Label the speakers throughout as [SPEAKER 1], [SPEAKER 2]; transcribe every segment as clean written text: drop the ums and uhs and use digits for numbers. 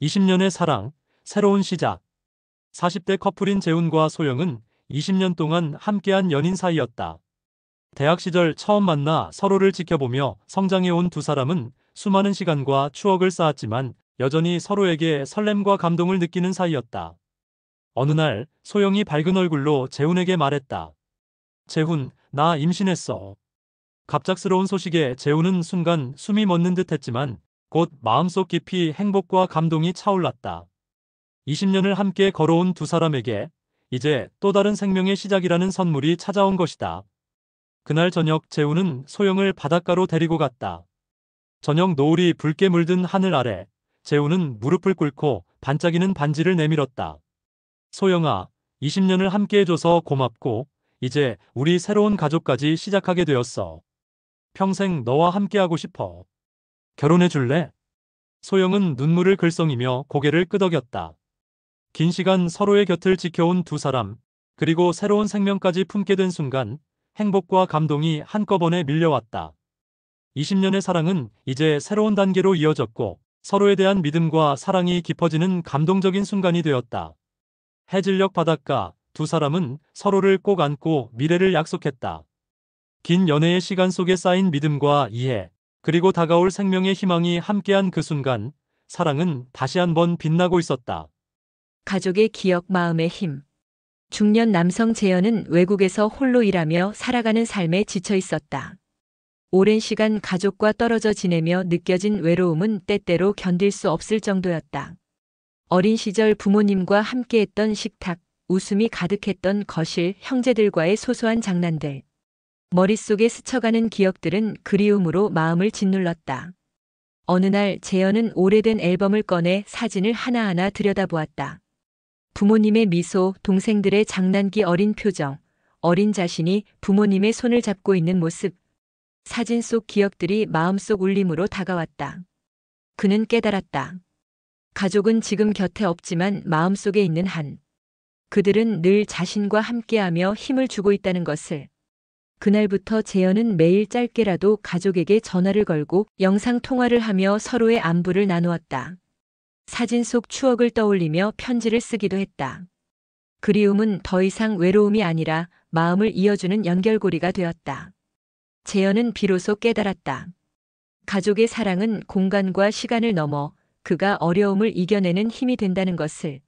[SPEAKER 1] 20년의 사랑, 새로운 시작. 40대 커플인 재훈과 소영은 20년 동안 함께한 연인 사이였다. 대학 시절 처음 만나 서로를 지켜보며 성장해온 두 사람은 수많은 시간과 추억을 쌓았지만 여전히 서로에게 설렘과 감동을 느끼는 사이였다. 어느 날 소영이 밝은 얼굴로 재훈에게 말했다. 재훈, 나 임신했어. 갑작스러운 소식에 재훈은 순간 숨이 멎는 듯 했지만 곧 마음속 깊이 행복과 감동이 차올랐다. 20년을 함께 걸어온 두 사람에게 이제 또 다른 생명의 시작이라는 선물이 찾아온 것이다. 그날 저녁 재훈은 소영을 바닷가로 데리고 갔다. 저녁 노을이 붉게 물든 하늘 아래 재훈은 무릎을 꿇고 반짝이는 반지를 내밀었다. 소영아, 20년을 함께해줘서 고맙고 이제 우리 새로운 가족까지 시작하게 되었어. 평생 너와 함께하고 싶어. 결혼해줄래? 소영은 눈물을 글썽이며 고개를 끄덕였다. 긴 시간 서로의 곁을 지켜온 두 사람, 그리고 새로운 생명까지 품게 된 순간 행복과 감동이 한꺼번에 밀려왔다. 20년의 사랑은 이제 새로운 단계로 이어졌고 서로에 대한 믿음과 사랑이 깊어지는 감동적인 순간이 되었다. 해질녘 바닷가, 두 사람은 서로를 꼭 안고 미래를 약속했다. 긴 연애의 시간 속에 쌓인 믿음과 이해, 그리고 다가올 생명의 희망이 함께한 그 순간, 사랑은 다시 한번 빛나고 있었다.
[SPEAKER 2] 가족의 기억, 마음의 힘. 중년 남성 재현은 외국에서 홀로 일하며 살아가는 삶에 지쳐 있었다. 오랜 시간 가족과 떨어져 지내며 느껴진 외로움은 때때로 견딜 수 없을 정도였다. 어린 시절 부모님과 함께했던 식탁, 웃음이 가득했던 거실, 형제들과의 소소한 장난들. 머릿속에 스쳐가는 기억들은 그리움으로 마음을 짓눌렀다. 어느 날 재현은 오래된 앨범을 꺼내 사진을 하나하나 들여다보았다. 부모님의 미소, 동생들의 장난기 어린 표정, 어린 자신이 부모님의 손을 잡고 있는 모습. 사진 속 기억들이 마음속 울림으로 다가왔다. 그는 깨달았다. 가족은 지금 곁에 없지만 마음속에 있는 한. 그들은 늘 자신과 함께하며 힘을 주고 있다는 것을. 그날부터 재현은 매일 짧게라도 가족에게 전화를 걸고 영상 통화를 하며 서로의 안부를 나누었다. 사진 속 추억을 떠올리며 편지를 쓰기도 했다. 그리움은 더 이상 외로움이 아니라 마음을 이어주는 연결고리가 되었다. 재현은 비로소 깨달았다. 가족의 사랑은 공간과 시간을 넘어 그가 어려움을 이겨내는 힘이 된다는 것을.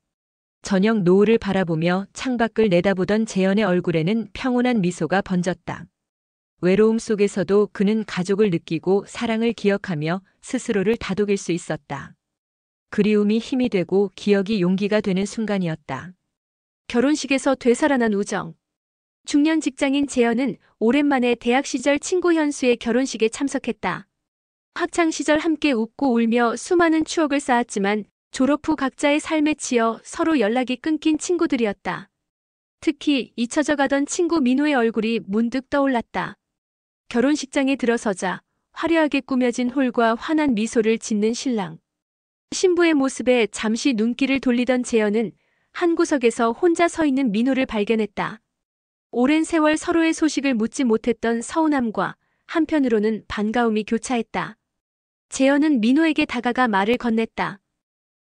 [SPEAKER 2] 저녁 노을을 바라보며 창밖을 내다보던 재현의 얼굴에는 평온한 미소가 번졌다. 외로움 속에서도 그는 가족을 느끼고 사랑을 기억하며 스스로를 다독일 수 있었다. 그리움이 힘이 되고 기억이 용기가 되는 순간이었다.
[SPEAKER 3] 결혼식에서 되살아난 우정. 중년 직장인 재현은 오랜만에 대학 시절 친구 현수의 결혼식에 참석했다. 학창 시절 함께 웃고 울며 수많은 추억을 쌓았지만 졸업 후 각자의 삶에 치여 서로 연락이 끊긴 친구들이었다. 특히 잊혀져 가던 친구 민호의 얼굴이 문득 떠올랐다. 결혼식장에 들어서자 화려하게 꾸며진 홀과 환한 미소를 짓는 신랑. 신부의 모습에 잠시 눈길을 돌리던 재현은 한 구석에서 혼자 서 있는 민호를 발견했다. 오랜 세월 서로의 소식을 묻지 못했던 서운함과 한편으로는 반가움이 교차했다. 재현은 민호에게 다가가 말을 건넸다.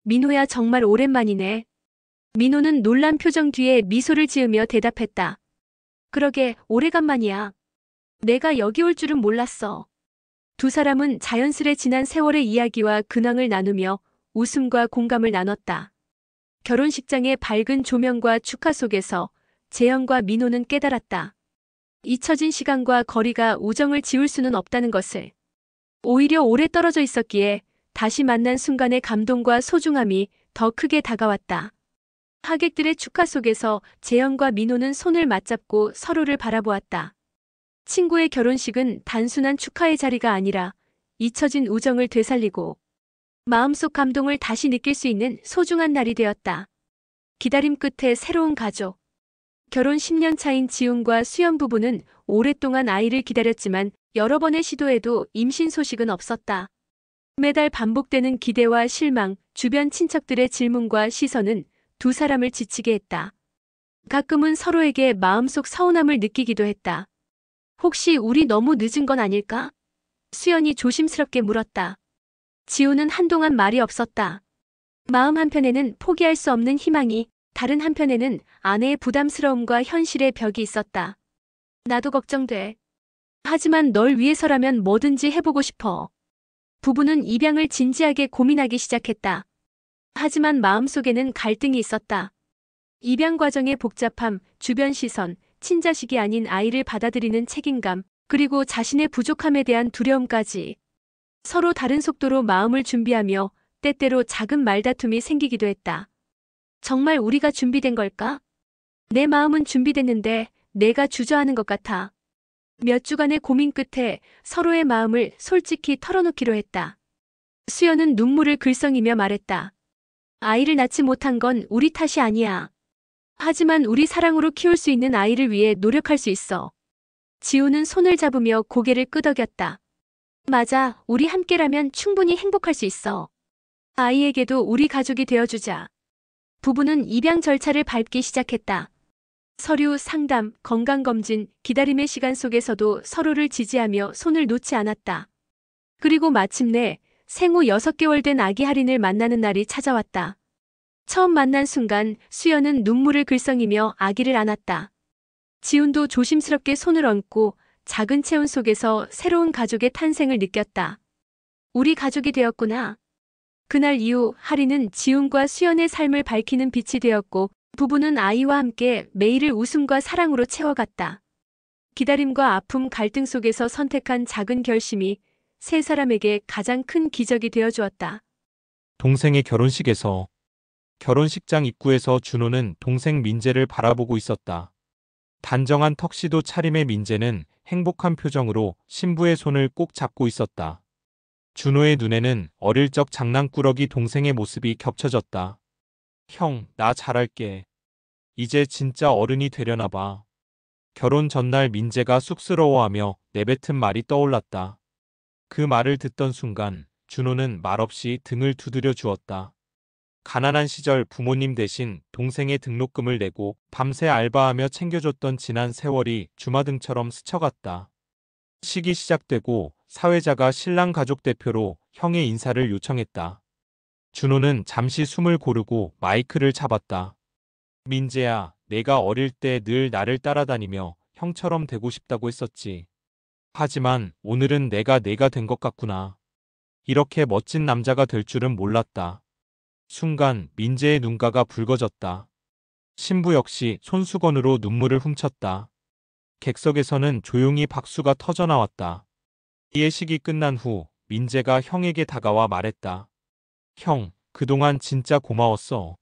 [SPEAKER 3] 민호야, 정말 오랜만이네. 민호는 놀란 표정 뒤에 미소를 지으며 대답했다. 그러게, 오래간만이야. 내가 여기 올 줄은 몰랐어. 두 사람은 자연스레 지난 세월의 이야기와 근황을 나누며 웃음과 공감을 나눴다. 결혼식장의 밝은 조명과 축하 속에서 재현과 민호는 깨달았다. 잊혀진 시간과 거리가 우정을 지울 수는 없다는 것을. 오히려 오래 떨어져 있었기에 다시 만난 순간의 감동과 소중함이 더 크게 다가왔다. 하객들의 축하 속에서 재현과 민호는 손을 맞잡고 서로를 바라보았다. 친구의 결혼식은 단순한 축하의 자리가 아니라 잊혀진 우정을 되살리고 마음속 감동을 다시 느낄 수 있는 소중한 날이 되었다. 기다림 끝에 새로운 가족. 결혼 10년 차인 지훈과 수연 부부는 오랫동안 아이를 기다렸지만 여러 번의 시도에도 임신 소식은 없었다. 매달 반복되는 기대와 실망, 주변 친척들의 질문과 시선은 두 사람을 지치게 했다. 가끔은 서로에게 마음속 서운함을 느끼기도 했다. 혹시 우리 너무 늦은 건 아닐까? 수연이 조심스럽게 물었다. 지우는 한동안 말이 없었다. 마음 한편에는 포기할 수 없는 희망이, 다른 한편에는 아내의 부담스러움과 현실의 벽이 있었다. 나도 걱정돼. 하지만 널 위해서라면 뭐든지 해보고 싶어. 부부는 입양을 진지하게 고민하기 시작했다. 하지만 마음속에는 갈등이 있었다. 입양 과정의 복잡함, 주변 시선, 친자식이 아닌 아이를 받아들이는 책임감, 그리고 자신의 부족함에 대한 두려움까지. 서로 다른 속도로 마음을 준비하며 때때로 작은 말다툼이 생기기도 했다. 정말 우리가 준비된 걸까? 내 마음은 준비됐는데 내가 주저하는 것 같아. 몇 주간의 고민 끝에 서로의 마음을 솔직히 털어놓기로 했다. 수연은 눈물을 글썽이며 말했다. 아이를 낳지 못한 건 우리 탓이 아니야. 하지만 우리 사랑으로 키울 수 있는 아이를 위해 노력할 수 있어. 지우는 손을 잡으며 고개를 끄덕였다. 맞아, 우리 함께라면 충분히 행복할 수 있어. 아이에게도 우리 가족이 되어주자. 부부는 입양 절차를 밟기 시작했다. 서류, 상담, 건강검진, 기다림의 시간 속에서도 서로를 지지하며 손을 놓지 않았다. 그리고 마침내 생후 6개월 된 아기 할인을 만나는 날이 찾아왔다. 처음 만난 순간 수연은 눈물을 글썽이며 아기를 안았다. 지훈도 조심스럽게 손을 얹고 작은 체온 속에서 새로운 가족의 탄생을 느꼈다. 우리 가족이 되었구나. 그날 이후 할인은 지훈과 수연의 삶을 밝히는 빛이 되었고 부부는 아이와 함께 매일을 웃음과 사랑으로 채워갔다. 기다림과 아픔, 갈등 속에서 선택한 작은 결심이 세 사람에게 가장 큰 기적이 되어주었다.
[SPEAKER 4] 동생의 결혼식에서 결혼식장 입구에서 준호는 동생 민재를 바라보고 있었다. 단정한 턱시도 차림의 민재는 행복한 표정으로 신부의 손을 꼭 잡고 있었다. 준호의 눈에는 어릴 적 장난꾸러기 동생의 모습이 겹쳐졌다. 형, 나 잘할게. 이제 진짜 어른이 되려나 봐. 결혼 전날 민재가 쑥스러워하며 내뱉은 말이 떠올랐다. 그 말을 듣던 순간 준호는 말없이 등을 두드려 주었다. 가난한 시절 부모님 대신 동생의 등록금을 내고 밤새 알바하며 챙겨줬던 지난 세월이 주마등처럼 스쳐갔다. 식이 시작되고 사회자가 신랑 가족 대표로 형의 인사를 요청했다. 준호는 잠시 숨을 고르고 마이크를 잡았다. 민재야, 내가 어릴 때 늘 나를 따라다니며 형처럼 되고 싶다고 했었지. 하지만 오늘은 내가 된 것 같구나. 이렇게 멋진 남자가 될 줄은 몰랐다. 순간 민재의 눈가가 붉어졌다. 신부 역시 손수건으로 눈물을 훔쳤다. 객석에서는 조용히 박수가 터져나왔다. 예식이 끝난 후 민재가 형에게 다가와 말했다. 형, 그동안 진짜 고마웠어.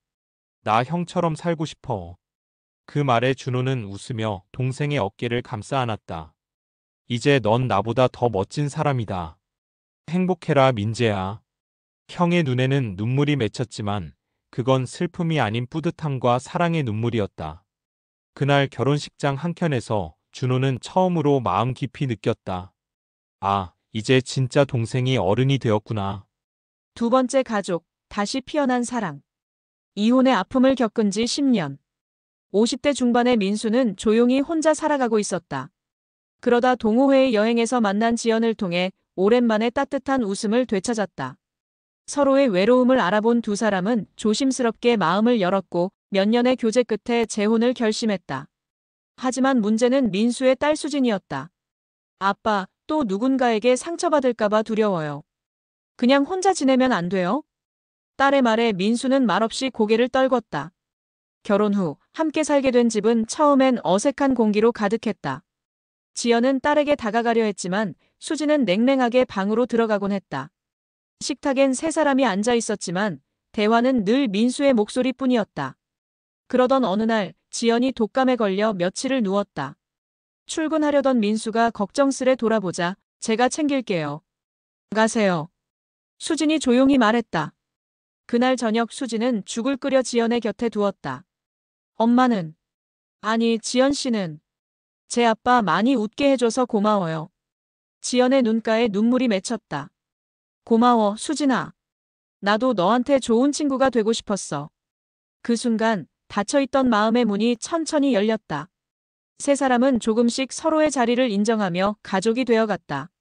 [SPEAKER 4] 나 형처럼 살고 싶어. 그 말에 준호는 웃으며 동생의 어깨를 감싸 안았다. 이제 넌 나보다 더 멋진 사람이다. 행복해라, 민재야. 형의 눈에는 눈물이 맺혔지만 그건 슬픔이 아닌 뿌듯함과 사랑의 눈물이었다. 그날 결혼식장 한켠에서 준호는 처음으로 마음 깊이 느꼈다. 아, 이제 진짜 동생이 어른이 되었구나.
[SPEAKER 5] 두 번째 가족, 다시 피어난 사랑. 이혼의 아픔을 겪은 지 10년. 50대 중반의 민수는 조용히 혼자 살아가고 있었다. 그러다 동호회의 여행에서 만난 지연을 통해 오랜만에 따뜻한 웃음을 되찾았다. 서로의 외로움을 알아본 두 사람은 조심스럽게 마음을 열었고 몇 년의 교제 끝에 재혼을 결심했다. 하지만 문제는 민수의 딸 수진이었다. 아빠, 또 누군가에게 상처받을까봐 두려워요. 그냥 혼자 지내면 안 돼요? 딸의 말에 민수는 말없이 고개를 떨궜다. 결혼 후 함께 살게 된 집은 처음엔 어색한 공기로 가득했다. 지연은 딸에게 다가가려 했지만 수진은 냉랭하게 방으로 들어가곤 했다. 식탁엔 세 사람이 앉아 있었지만 대화는 늘 민수의 목소리뿐이었다. 그러던 어느 날 지연이 독감에 걸려 며칠을 누웠다. 출근하려던 민수가 걱정스레 돌아보자 제가 챙길게요. 가세요. 수진이 조용히 말했다. 그날 저녁 수진은 죽을 끓여 지연의 곁에 두었다. 엄마는? 아니, 지연 씨는? 제 아빠 많이 웃게 해줘서 고마워요. 지연의 눈가에 눈물이 맺혔다. 고마워, 수진아. 나도 너한테 좋은 친구가 되고 싶었어. 그 순간 닫혀있던 마음의 문이 천천히 열렸다. 세 사람은 조금씩 서로의 자리를 인정하며 가족이 되어갔다.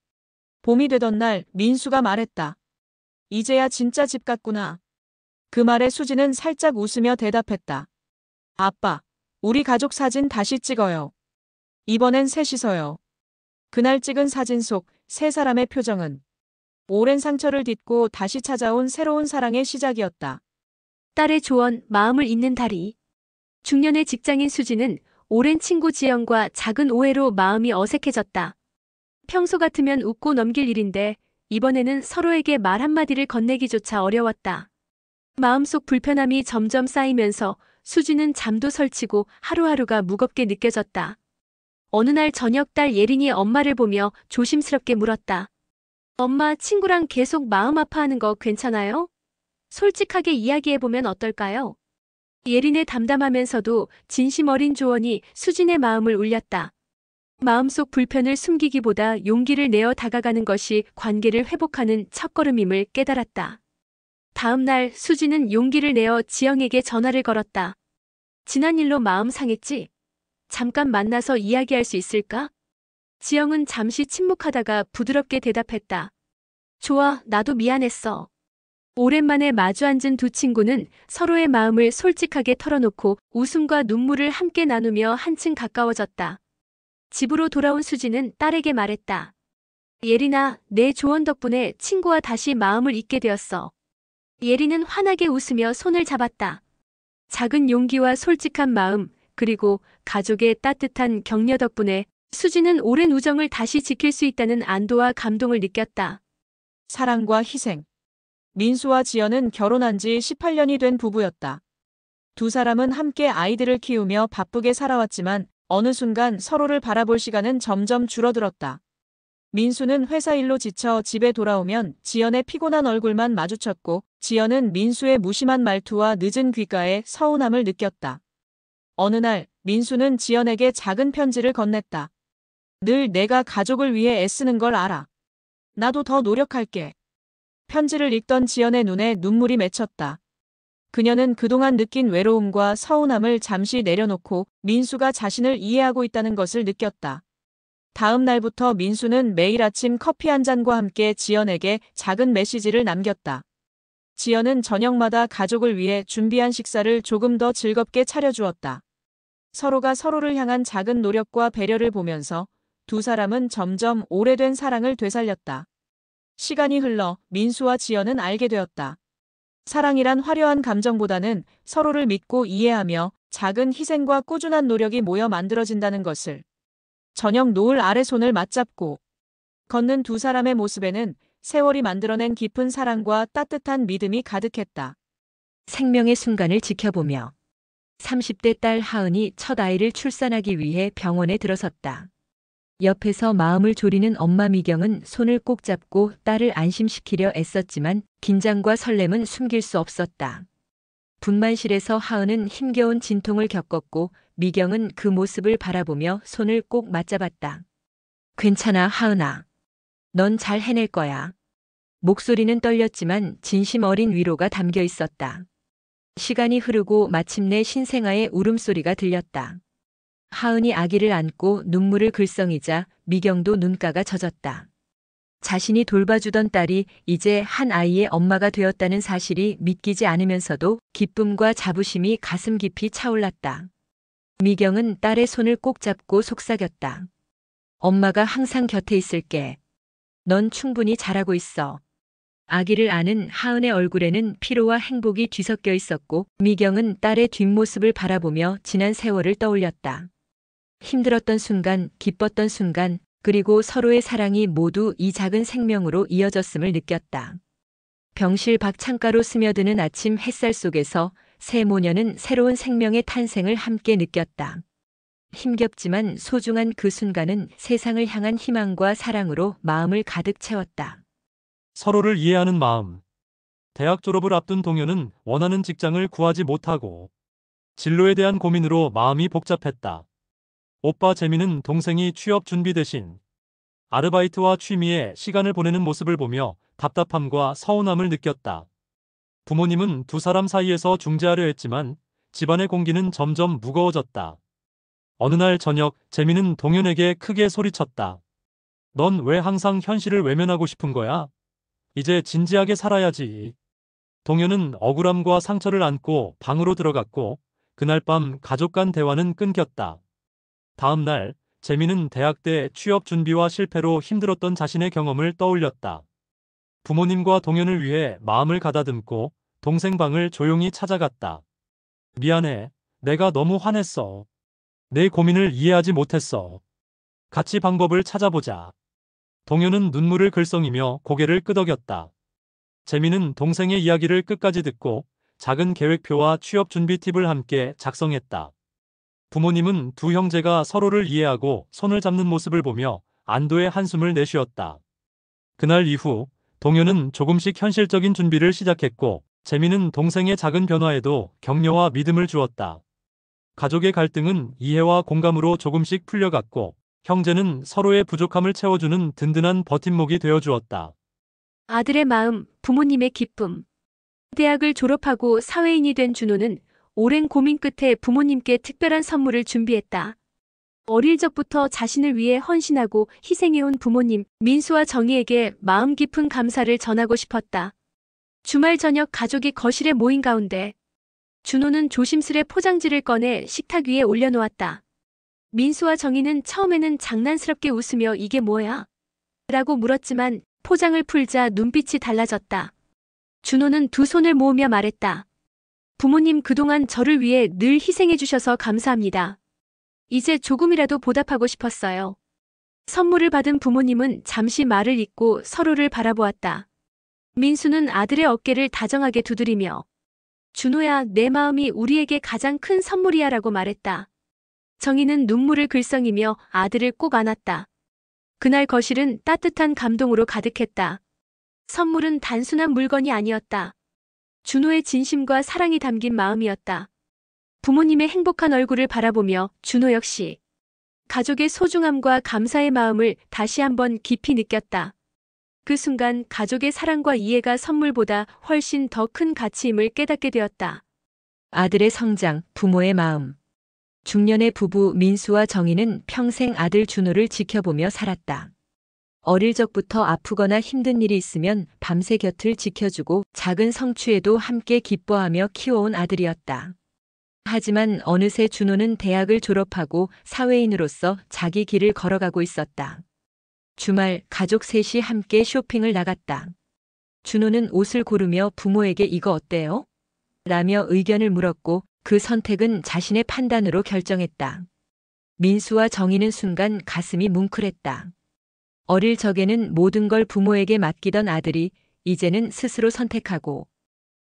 [SPEAKER 5] 봄이 되던 날 민수가 말했다. 이제야 진짜 집 같구나. 그 말에 수지는 살짝 웃으며 대답했다. 아빠, 우리 가족 사진 다시 찍어요. 이번엔 셋이서요. 그날 찍은 사진 속 세 사람의 표정은 오랜 상처를 딛고 다시 찾아온 새로운 사랑의 시작이었다.
[SPEAKER 3] 딸의 조언, 마음을 잇는 다리. 중년의 직장인 수지는 오랜 친구 지영과 작은 오해로 마음이 어색해졌다. 평소 같으면 웃고 넘길 일인데 이번에는 서로에게 말 한마디를 건네기조차 어려웠다. 마음속 불편함이 점점 쌓이면서 수지는 잠도 설치고 하루하루가 무겁게 느껴졌다. 어느 날 저녁 딸 예린이 엄마를 보며 조심스럽게 물었다. 엄마, 친구랑 계속 마음 아파하는 거 괜찮아요? 솔직하게 이야기해보면 어떨까요? 예린의 담담하면서도 진심 어린 조언이 수진의 마음을 울렸다. 마음속 불편을 숨기기보다 용기를 내어 다가가는 것이 관계를 회복하는 첫걸음임을 깨달았다. 다음 날 수지는 용기를 내어 지영에게 전화를 걸었다. 지난 일로 마음 상했지? 잠깐 만나서 이야기할 수 있을까? 지영은 잠시 침묵하다가 부드럽게 대답했다. 좋아, 나도 미안했어. 오랜만에 마주 앉은 두 친구는 서로의 마음을 솔직하게 털어놓고 웃음과 눈물을 함께 나누며 한층 가까워졌다. 집으로 돌아온 수지는 딸에게 말했다. 예린아, 내 조언 덕분에 친구와 다시 마음을 잇게 되었어. 예린은 환하게 웃으며 손을 잡았다. 작은 용기와 솔직한 마음, 그리고 가족의 따뜻한 격려 덕분에 수지는 오랜 우정을 다시 지킬 수 있다는 안도와 감동을 느꼈다.
[SPEAKER 5] 사랑과 희생. 민수와 지연은 결혼한 지 18년이 된 부부였다. 두 사람은 함께 아이들을 키우며 바쁘게 살아왔지만 어느 순간 서로를 바라볼 시간은 점점 줄어들었다. 민수는 회사 일로 지쳐 집에 돌아오면 지연의 피곤한 얼굴만 마주쳤고 지연은 민수의 무심한 말투와 늦은 귀가에 서운함을 느꼈다. 어느 날 민수는 지연에게 작은 편지를 건넸다. 늘 내가 가족을 위해 애쓰는 걸 알아. 나도 더 노력할게. 편지를 읽던 지연의 눈에 눈물이 맺혔다. 그녀는 그동안 느낀 외로움과 서운함을 잠시 내려놓고 민수가 자신을 이해하고 있다는 것을 느꼈다. 다음 날부터 민수는 매일 아침 커피 한 잔과 함께 지연에게 작은 메시지를 남겼다. 지연은 저녁마다 가족을 위해 준비한 식사를 조금 더 즐겁게 차려주었다. 서로가 서로를 향한 작은 노력과 배려를 보면서 두 사람은 점점 오래된 사랑을 되살렸다. 시간이 흘러 민수와 지연은 알게 되었다. 사랑이란 화려한 감정보다는 서로를 믿고 이해하며 작은 희생과 꾸준한 노력이 모여 만들어진다는 것을. 저녁 노을 아래 손을 맞잡고 걷는 두 사람의 모습에는 세월이 만들어낸 깊은 사랑과 따뜻한 믿음이 가득했다.
[SPEAKER 2] 생명의 순간을 지켜보며 30대 딸 하은이 첫 아이를 출산하기 위해 병원에 들어섰다. 옆에서 마음을 졸이는 엄마 미경은 손을 꼭 잡고 딸을 안심시키려 애썼지만 긴장과 설렘은 숨길 수 없었다. 분만실에서 하은은 힘겨운 진통을 겪었고 미경은 그 모습을 바라보며 손을 꼭 맞잡았다. 괜찮아, 하은아. 넌 잘 해낼 거야. 목소리는 떨렸지만 진심 어린 위로가 담겨 있었다. 시간이 흐르고 마침내 신생아의 울음소리가 들렸다. 하은이 아기를 안고 눈물을 글썽이자 미경도 눈가가 젖었다. 자신이 돌봐주던 딸이 이제 한 아이의 엄마가 되었다는 사실이 믿기지 않으면서도 기쁨과 자부심이 가슴 깊이 차올랐다. 미경은 딸의 손을 꼭 잡고 속삭였다. 엄마가 항상 곁에 있을게. 넌 충분히 잘하고 있어. 아기를 안은 하은의 얼굴에는 피로와 행복이 뒤섞여 있었고 미경은 딸의 뒷모습을 바라보며 지난 세월을 떠올렸다. 힘들었던 순간, 기뻤던 순간, 그리고 서로의 사랑이 모두 이 작은 생명으로 이어졌음을 느꼈다. 병실 밖 창가로 스며드는 아침 햇살 속에서 세 모녀는 새로운 생명의 탄생을 함께 느꼈다. 힘겹지만 소중한 그 순간은 세상을 향한 희망과 사랑으로 마음을 가득 채웠다.
[SPEAKER 1] 서로를 이해하는 마음. 대학 졸업을 앞둔 동료는 원하는 직장을 구하지 못하고 진로에 대한 고민으로 마음이 복잡했다. 오빠 재민은 동생이 취업 준비 대신 아르바이트와 취미에 시간을 보내는 모습을 보며 답답함과 서운함을 느꼈다. 부모님은 두 사람 사이에서 중재하려 했지만 집안의 공기는 점점 무거워졌다. 어느 날 저녁 재민은 동현에게 크게 소리쳤다. 넌 왜 항상 현실을 외면하고 싶은 거야? 이제 진지하게 살아야지. 동현은 억울함과 상처를 안고 방으로 들어갔고 그날 밤 가족 간 대화는 끊겼다. 다음 날 재민은 대학 때 취업 준비와 실패로 힘들었던 자신의 경험을 떠올렸다. 부모님과 동현을 위해 마음을 가다듬고 동생 방을 조용히 찾아갔다. 미안해. 내가 너무 화냈어. 내 고민을 이해하지 못했어. 같이 방법을 찾아보자. 동현은 눈물을 글썽이며 고개를 끄덕였다. 재민은 동생의 이야기를 끝까지 듣고 작은 계획표와 취업 준비 팁을 함께 작성했다. 부모님은 두 형제가 서로를 이해하고 손을 잡는 모습을 보며 안도의 한숨을 내쉬었다. 그날 이후 동현은 조금씩 현실적인 준비를 시작했고 재민은 동생의 작은 변화에도 격려와 믿음을 주었다. 가족의 갈등은 이해와 공감으로 조금씩 풀려갔고 형제는 서로의 부족함을 채워주는 든든한 버팀목이 되어주었다.
[SPEAKER 3] 아들의 마음, 부모님의 기쁨. 대학을 졸업하고 사회인이 된 준호는 오랜 고민 끝에 부모님께 특별한 선물을 준비했다. 어릴 적부터 자신을 위해 헌신하고 희생해온 부모님, 민수와 정희에게 마음 깊은 감사를 전하고 싶었다. 주말 저녁 가족이 거실에 모인 가운데 준호는 조심스레 포장지를 꺼내 식탁 위에 올려놓았다. 민수와 정희는 처음에는 장난스럽게 웃으며 이게 뭐야? 라고 물었지만 포장을 풀자 눈빛이 달라졌다. 준호는 두 손을 모으며 말했다. 부모님 그동안 저를 위해 늘 희생해 주셔서 감사합니다. 이제 조금이라도 보답하고 싶었어요. 선물을 받은 부모님은 잠시 말을 잇고 서로를 바라보았다. 민수는 아들의 어깨를 다정하게 두드리며 준호야, 내 마음이 우리에게 가장 큰 선물이야 라고 말했다. 정희는 눈물을 글썽이며 아들을 꼭 안았다. 그날 거실은 따뜻한 감동으로 가득했다. 선물은 단순한 물건이 아니었다. 준호의 진심과 사랑이 담긴 마음이었다. 부모님의 행복한 얼굴을 바라보며 준호 역시 가족의 소중함과 감사의 마음을 다시 한번 깊이 느꼈다. 그 순간 가족의 사랑과 이해가 선물보다 훨씬 더 큰 가치임을 깨닫게 되었다.
[SPEAKER 2] 아들의 성장, 부모의 마음. 중년의 부부 민수와 정희는 평생 아들 준호를 지켜보며 살았다. 어릴 적부터 아프거나 힘든 일이 있으면 밤새 곁을 지켜주고 작은 성취에도 함께 기뻐하며 키워온 아들이었다. 하지만 어느새 준호는 대학을 졸업하고 사회인으로서 자기 길을 걸어가고 있었다. 주말 가족 셋이 함께 쇼핑을 나갔다. 준호는 옷을 고르며 부모에게 이거 어때요? 라며 의견을 물었고 그 선택은 자신의 판단으로 결정했다. 민수와 정희는 순간 가슴이 뭉클했다. 어릴 적에는 모든 걸 부모에게 맡기던 아들이 이제는 스스로 선택하고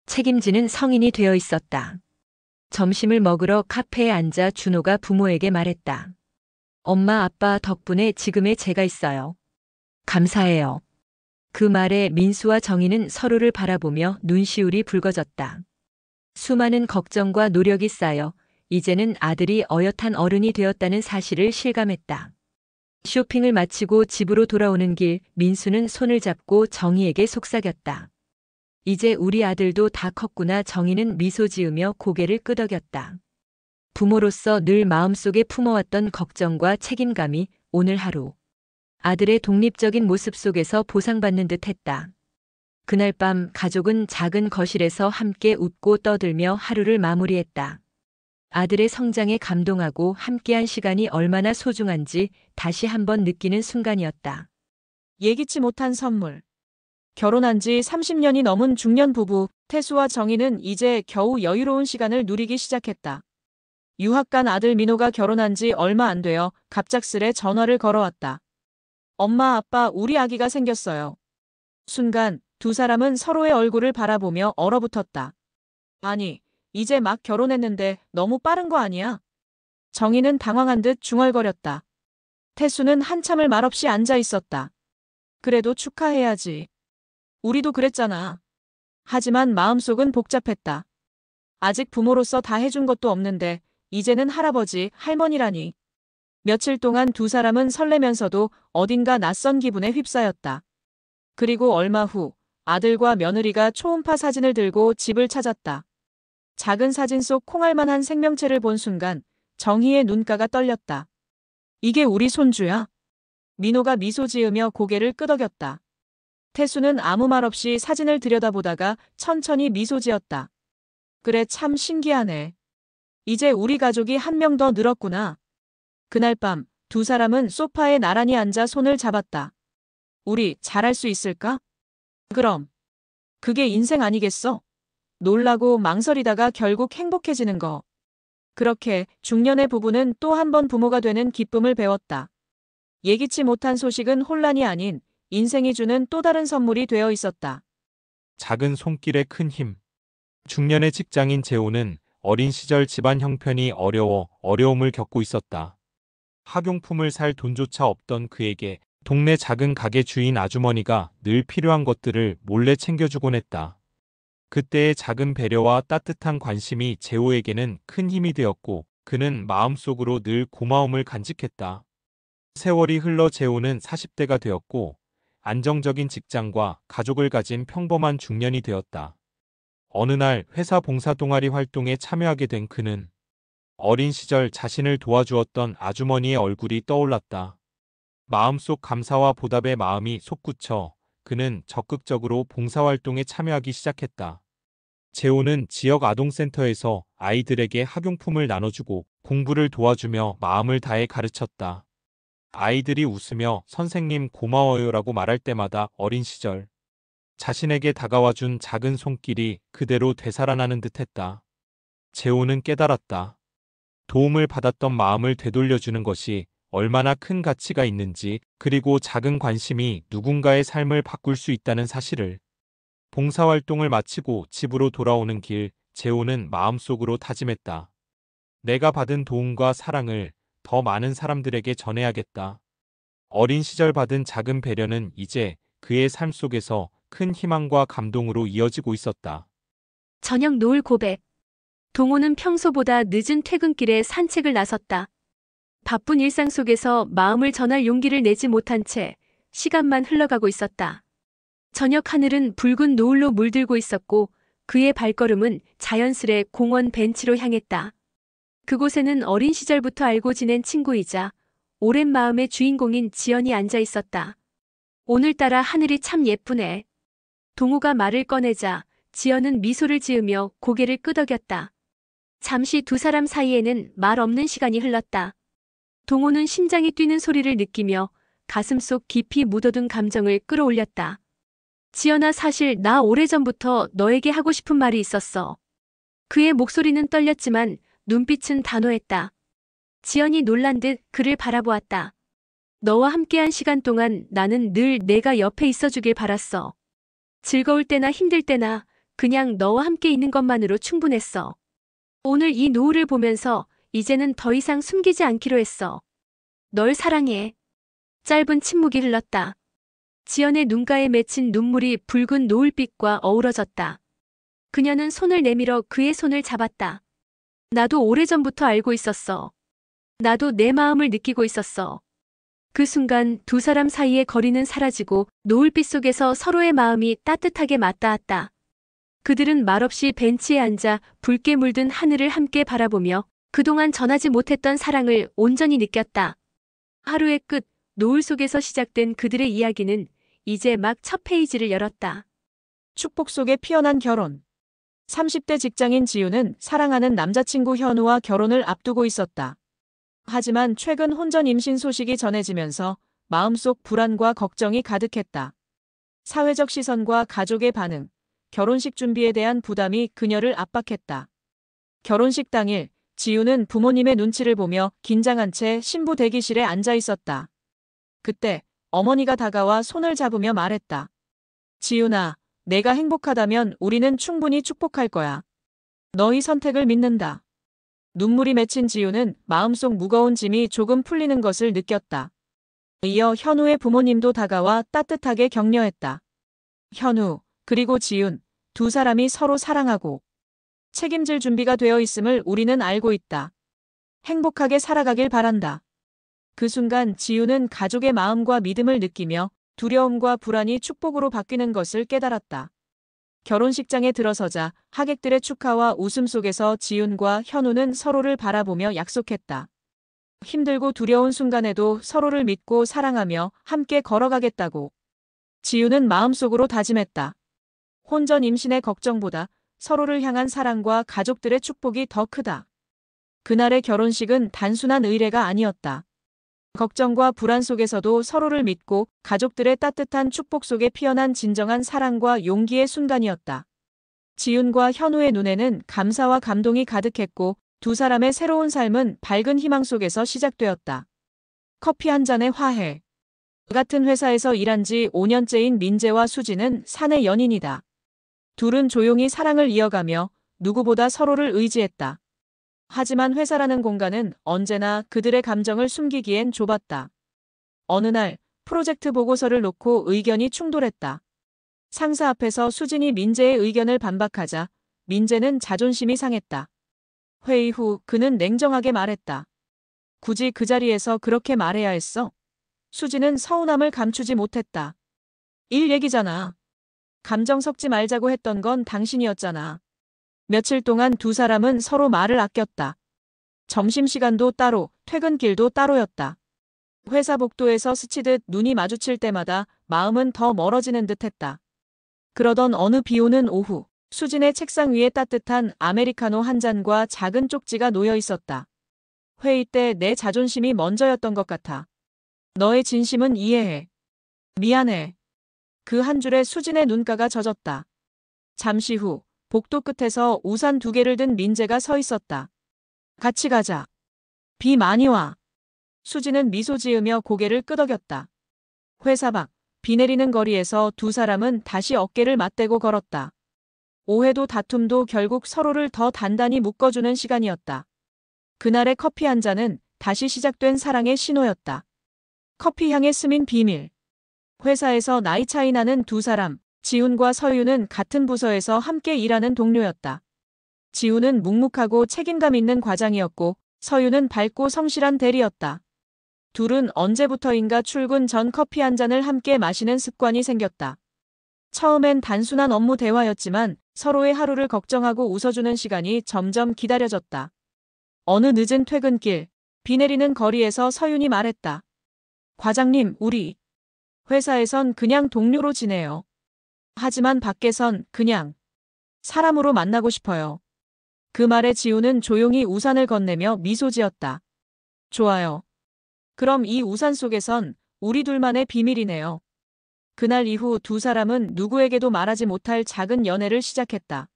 [SPEAKER 2] 책임지는 성인이 되어 있었다. 점심을 먹으러 카페에 앉아 준호가 부모에게 말했다. 엄마, 아빠 덕분에 지금의 제가 있어요. 감사해요. 그 말에 민수와 정희는 서로를 바라보며 눈시울이 붉어졌다. 수많은 걱정과 노력이 쌓여 이제는 아들이 어엿한 어른이 되었다는 사실을 실감했다. 쇼핑을 마치고 집으로 돌아오는 길 민수는 손을 잡고 정희에게 속삭였다. 이제 우리 아들도 다 컸구나. 정희는 미소 지으며 고개를 끄덕였다. 부모로서 늘 마음속에 품어왔던 걱정과 책임감이 오늘 하루 아들의 독립적인 모습 속에서 보상받는 듯 했다. 그날 밤 가족은 작은 거실에서 함께 웃고 떠들며 하루를 마무리했다. 아들의 성장에 감동하고 함께한 시간이 얼마나 소중한지 다시 한번 느끼는 순간이었다.
[SPEAKER 5] 예기치 못한 선물. 결혼한 지 30년이 넘은 중년 부부 태수와 정희는 이제 겨우 여유로운 시간을 누리기 시작했다. 유학 간 아들 민호가 결혼한 지 얼마 안 되어 갑작스레 전화를 걸어왔다. 엄마, 아빠, 우리 아기가 생겼어요. 순간 두 사람은 서로의 얼굴을 바라보며 얼어붙었다. 아니, 이제 막 결혼했는데 너무 빠른 거 아니야? 정희는 당황한 듯 중얼거렸다. 태수는 한참을 말없이 앉아 있었다. 그래도 축하해야지. 우리도 그랬잖아. 하지만 마음속은 복잡했다. 아직 부모로서 다 해준 것도 없는데 이제는 할아버지, 할머니라니. 며칠 동안 두 사람은 설레면서도 어딘가 낯선 기분에 휩싸였다. 그리고 얼마 후 아들과 며느리가 초음파 사진을 들고 집을 찾았다. 작은 사진 속 콩알만한 생명체를 본 순간 정희의 눈가가 떨렸다. 이게 우리 손주야? 민호가 미소 지으며 고개를 끄덕였다. 태수는 아무 말 없이 사진을 들여다보다가 천천히 미소 지었다. 그래, 참 신기하네. 이제 우리 가족이 한 명 더 늘었구나. 그날 밤 두 사람은 소파에 나란히 앉아 손을 잡았다. 우리 잘할 수 있을까? 그럼. 그게 인생 아니겠어? 놀라고 망설이다가 결국 행복해지는 거. 그렇게 중년의 부부는 또 한 번 부모가 되는 기쁨을 배웠다. 예기치 못한 소식은 혼란이 아닌 인생이 주는 또 다른 선물이 되어 있었다.
[SPEAKER 4] 작은 손길의 큰 힘. 중년의 직장인 재호는 어린 시절 집안 형편이 어려움을 겪고 있었다. 학용품을 살 돈조차 없던 그에게 동네 작은 가게 주인 아주머니가 늘 필요한 것들을 몰래 챙겨주곤 했다. 그때의 작은 배려와 따뜻한 관심이 재호에게는 큰 힘이 되었고 그는 마음속으로 늘 고마움을 간직했다. 세월이 흘러 재호는 40대가 되었고 안정적인 직장과 가족을 가진 평범한 중년이 되었다. 어느 날 회사 봉사 동아리 활동에 참여하게 된 그는 어린 시절 자신을 도와주었던 아주머니의 얼굴이 떠올랐다. 마음속 감사와 보답의 마음이 솟구쳐 그는 적극적으로 봉사활동에 참여하기 시작했다. 재호는 지역 아동센터에서 아이들에게 학용품을 나눠주고 공부를 도와주며 마음을 다해 가르쳤다. 아이들이 웃으며 선생님 고마워요라고 말할 때마다 어린 시절 자신에게 다가와준 작은 손길이 그대로 되살아나는 듯했다. 재호는 깨달았다. 도움을 받았던 마음을 되돌려주는 것이 얼마나 큰 가치가 있는지, 그리고 작은 관심이 누군가의 삶을 바꿀 수 있다는 사실을. 봉사활동을 마치고 집으로 돌아오는 길, 재호는 마음속으로 다짐했다. 내가 받은 도움과 사랑을 더 많은 사람들에게 전해야겠다. 어린 시절 받은 작은 배려는 이제 그의 삶 속에서 큰 희망과 감동으로 이어지고 있었다.
[SPEAKER 3] 저녁 노을 고백. 동호는 평소보다 늦은 퇴근길에 산책을 나섰다. 바쁜 일상 속에서 마음을 전할 용기를 내지 못한 채 시간만 흘러가고 있었다. 저녁 하늘은 붉은 노을로 물들고 있었고 그의 발걸음은 자연스레 공원 벤치로 향했다. 그곳에는 어린 시절부터 알고 지낸 친구이자 오랜 마음의 주인공인 지연이 앉아 있었다. 오늘따라 하늘이 참 예쁘네. 동호가 말을 꺼내자 지연은 미소를 지으며 고개를 끄덕였다. 잠시 두 사람 사이에는 말 없는 시간이 흘렀다. 동호는 심장이 뛰는 소리를 느끼며 가슴속 깊이 묻어둔 감정을 끌어올렸다. 지연아, 사실 나 오래전부터 너에게 하고 싶은 말이 있었어. 그의 목소리는 떨렸지만 눈빛은 단호했다. 지연이 놀란 듯 그를 바라보았다. 너와 함께한 시간 동안 나는 늘 내가 옆에 있어주길 바랐어. 즐거울 때나 힘들 때나 그냥 너와 함께 있는 것만으로 충분했어. 오늘 이 노을을 보면서 이제는 더 이상 숨기지 않기로 했어. 널 사랑해. 짧은 침묵이 흘렀다. 지연의 눈가에 맺힌 눈물이 붉은 노을빛과 어우러졌다. 그녀는 손을 내밀어 그의 손을 잡았다. 나도 오래전부터 알고 있었어. 나도 내 마음을 느끼고 있었어. 그 순간 두 사람 사이의 거리는 사라지고 노을빛 속에서 서로의 마음이 따뜻하게 맞닿았다. 그들은 말없이 벤치에 앉아 붉게 물든 하늘을 함께 바라보며 그동안 전하지 못했던 사랑을 온전히 느꼈다. 하루의 끝, 노을 속에서 시작된 그들의 이야기는 이제 막 첫 페이지를 열었다.
[SPEAKER 5] 축복 속에 피어난 결혼. 30대 직장인 지우는 사랑하는 남자친구 현우와 결혼을 앞두고 있었다. 하지만 최근 혼전 임신 소식이 전해지면서 마음속 불안과 걱정이 가득했다. 사회적 시선과 가족의 반응, 결혼식 준비에 대한 부담이 그녀를 압박했다. 결혼식 당일, 지우는 부모님의 눈치를 보며 긴장한 채 신부 대기실에 앉아 있었다. 그때 어머니가 다가와 손을 잡으며 말했다. 지우나, 내가 행복하다면 우리는 충분히 축복할 거야. 너희 선택을 믿는다. 눈물이 맺힌 지우는 마음속 무거운 짐이 조금 풀리는 것을 느꼈다. 이어 현우의 부모님도 다가와 따뜻하게 격려했다. 현우, 그리고 지훈, 두 사람이 서로 사랑하고 책임질 준비가 되어 있음을 우리는 알고 있다. 행복하게 살아가길 바란다. 그 순간 지훈은 가족의 마음과 믿음을 느끼며 두려움과 불안이 축복으로 바뀌는 것을 깨달았다. 결혼식장에 들어서자 하객들의 축하와 웃음 속에서 지훈과 현우는 서로를 바라보며 약속했다. 힘들고 두려운 순간에도 서로를 믿고 사랑하며 함께 걸어가겠다고. 지우는 마음속으로 다짐했다. 혼전 임신의 걱정보다 서로를 향한 사랑과 가족들의 축복이 더 크다. 그날의 결혼식은 단순한 의례가 아니었다. 걱정과 불안 속에서도 서로를 믿고 가족들의 따뜻한 축복 속에 피어난 진정한 사랑과 용기의 순간이었다. 지훈과 현우의 눈에는 감사와 감동이 가득했고 두 사람의 새로운 삶은 밝은 희망 속에서 시작되었다. 커피 한 잔의 화해. 같은 회사에서 일한 지 5년째인 민재와 수지는 사내 연인이다. 둘은 조용히 사랑을 이어가며 누구보다 서로를 의지했다. 하지만 회사라는 공간은 언제나 그들의 감정을 숨기기엔 좁았다. 어느 날 프로젝트 보고서를 놓고 의견이 충돌했다. 상사 앞에서 수진이 민재의 의견을 반박하자 민재는 자존심이 상했다. 회의 후 그는 냉정하게 말했다. 굳이 그 자리에서 그렇게 말해야 했어? 수진은 서운함을 감추지 못했다. 일 얘기잖아. 감정 섞지 말자고 했던 건 당신이었잖아. 며칠 동안 두 사람은 서로 말을 아꼈다. 점심시간도 따로, 퇴근길도 따로였다. 회사 복도에서 스치듯 눈이 마주칠 때마다 마음은 더 멀어지는 듯했다. 그러던 어느 비 오는 오후, 수진의 책상 위에 따뜻한 아메리카노 한 잔과 작은 쪽지가 놓여 있었다. 회의 때 내 자존심이 먼저였던 것 같아. 너의 진심은 이해해. 미안해. 그 한 줄에 수진의 눈가가 젖었다. 잠시 후 복도 끝에서 우산 2개를 든 민재가 서 있었다. 같이 가자. 비 많이 와. 수진은 미소 지으며 고개를 끄덕였다. 회사 밖, 비 내리는 거리에서 두 사람은 다시 어깨를 맞대고 걸었다. 오해도 다툼도 결국 서로를 더 단단히 묶어주는 시간이었다. 그날의 커피 한 잔은 다시 시작된 사랑의 신호였다. 커피 향에 스민 비밀. 회사에서 나이 차이 나는 두 사람, 지훈과 서유는 같은 부서에서 함께 일하는 동료였다. 지훈은 묵묵하고 책임감 있는 과장이었고 서유는 밝고 성실한 대리였다. 둘은 언제부터인가 출근 전 커피 한 잔을 함께 마시는 습관이 생겼다. 처음엔 단순한 업무 대화였지만 서로의 하루를 걱정하고 웃어주는 시간이 점점 기다려졌다. 어느 늦은 퇴근길, 비 내리는 거리에서 서윤이 말했다. 과장님, 우리 회사에선 그냥 동료로 지내요. 하지만 밖에선 그냥 사람으로 만나고 싶어요. 그 말에 지우는 조용히 우산을 건네며 미소 지었다. 좋아요. 그럼 이 우산 속에선 우리 둘만의 비밀이네요. 그날 이후 두 사람은 누구에게도 말하지 못할 작은 연애를 시작했다.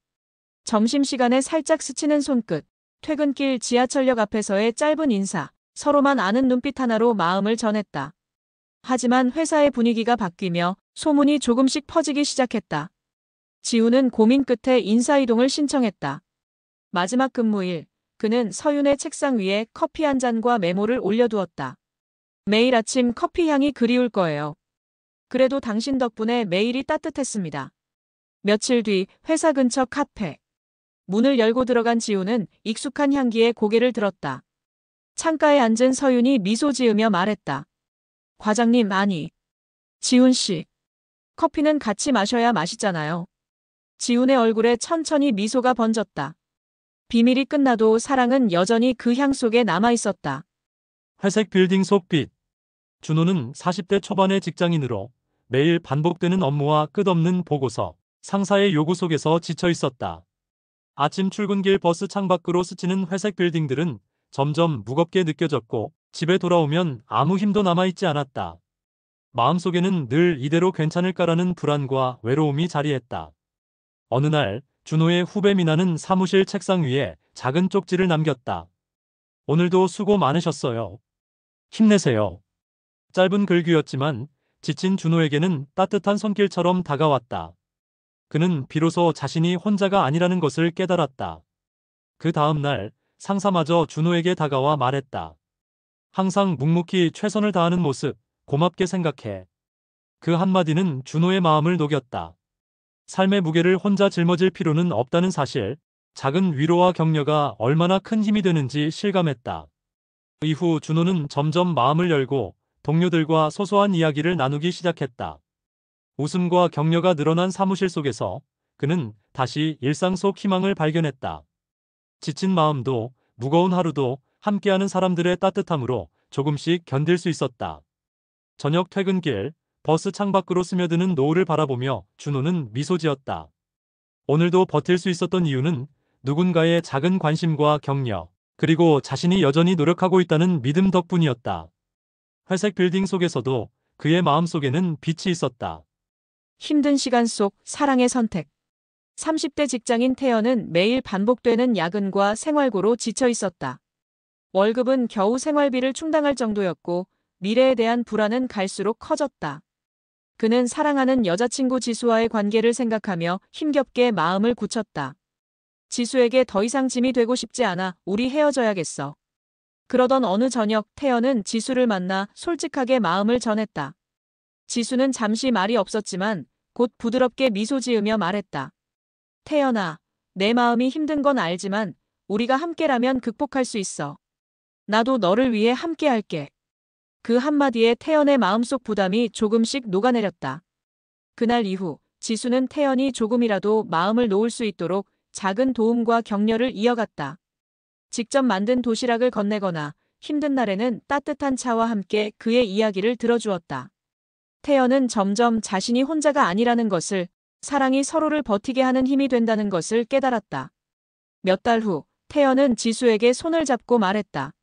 [SPEAKER 5] 점심시간에 살짝 스치는 손끝, 퇴근길 지하철역 앞에서의 짧은 인사, 서로만 아는 눈빛 하나로 마음을 전했다. 하지만 회사의 분위기가 바뀌며 소문이 조금씩 퍼지기 시작했다. 지우는 고민 끝에 인사이동을 신청했다. 마지막 근무일, 그는 서윤의 책상 위에 커피 한 잔과 메모를 올려두었다. 매일 아침 커피 향이 그리울 거예요. 그래도 당신 덕분에 매일이 따뜻했습니다. 며칠 뒤 회사 근처 카페. 문을 열고 들어간 지우는 익숙한 향기에 고개를 들었다. 창가에 앉은 서윤이 미소 지으며 말했다. 과장님, 아니. 지훈 씨. 커피는 같이 마셔야 맛있잖아요. 지훈의 얼굴에 천천히 미소가 번졌다. 비밀이 끝나도 사랑은 여전히 그 향 속에 남아 있었다.
[SPEAKER 1] 회색 빌딩 속 빛. 준호는 40대 초반의 직장인으로 매일 반복되는 업무와 끝없는 보고서, 상사의 요구 속에서 지쳐 있었다. 아침 출근길 버스 창밖으로 스치는 회색 빌딩들은 점점 무겁게 느껴졌고 집에 돌아오면 아무 힘도 남아있지 않았다. 마음속에는 늘 이대로 괜찮을까라는 불안과 외로움이 자리했다. 어느 날 준호의 후배 미나는 사무실 책상 위에 작은 쪽지를 남겼다. 오늘도 수고 많으셨어요. 힘내세요. 짧은 글귀였지만 지친 준호에게는 따뜻한 손길처럼 다가왔다. 그는 비로소 자신이 혼자가 아니라는 것을 깨달았다. 그 다음 날 상사마저 준호에게 다가와 말했다. 항상 묵묵히 최선을 다하는 모습, 고맙게 생각해. 그 한마디는 준호의 마음을 녹였다. 삶의 무게를 혼자 짊어질 필요는 없다는 사실, 작은 위로와 격려가 얼마나 큰 힘이 되는지 실감했다. 이후 준호는 점점 마음을 열고 동료들과 소소한 이야기를 나누기 시작했다. 웃음과 격려가 늘어난 사무실 속에서 그는 다시 일상 속 희망을 발견했다. 지친 마음도 무거운 하루도 함께하는 사람들의 따뜻함으로 조금씩 견딜 수 있었다. 저녁 퇴근길, 버스 창밖으로 스며드는 노을을 바라보며 준호는 미소 지었다. 오늘도 버틸 수 있었던 이유는 누군가의 작은 관심과 격려, 그리고 자신이 여전히 노력하고 있다는 믿음 덕분이었다. 회색 빌딩 속에서도 그의 마음속에는 빛이 있었다.
[SPEAKER 5] 힘든 시간 속 사랑의 선택. 30대 직장인 태연은 매일 반복되는 야근과 생활고로 지쳐 있었다. 월급은 겨우 생활비를 충당할 정도였고 미래에 대한 불안은 갈수록 커졌다. 그는 사랑하는 여자친구 지수와의 관계를 생각하며 힘겹게 마음을 굳혔다. 지수에게 더 이상 짐이 되고 싶지 않아. 우리 헤어져야겠어. 그러던 어느 저녁 태연은 지수를 만나 솔직하게 마음을 전했다. 지수는 잠시 말이 없었지만 곧 부드럽게 미소 지으며 말했다. 태연아, 내 마음이 힘든 건 알지만 우리가 함께라면 극복할 수 있어. 나도 너를 위해 함께할게. 그 한마디에 태연의 마음속 부담이 조금씩 녹아내렸다. 그날 이후 지수는 태연이 조금이라도 마음을 놓을 수 있도록 작은 도움과 격려를 이어갔다. 직접 만든 도시락을 건네거나 힘든 날에는 따뜻한 차와 함께 그의 이야기를 들어주었다. 태연은 점점 자신이 혼자가 아니라는 것을, 사랑이 서로를 버티게 하는 힘이 된다는 것을 깨달았다. 몇 달 후 태연은 지수에게 손을 잡고 말했다.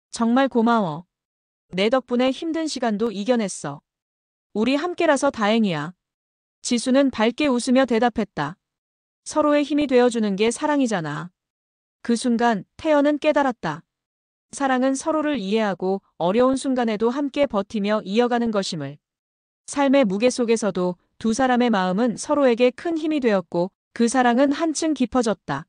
[SPEAKER 5] 정말 고마워. 내 덕분에 힘든 시간도 이겨냈어. 우리 함께라서 다행이야. 지수는 밝게 웃으며 대답했다. 서로의 힘이 되어주는 게 사랑이잖아. 그 순간 태연은 깨달았다. 사랑은 서로를 이해하고 어려운 순간에도 함께 버티며 이어가는 것임을. 삶의 무게 속에서도 두 사람의 마음은 서로에게 큰 힘이 되었고 그 사랑은 한층 깊어졌다.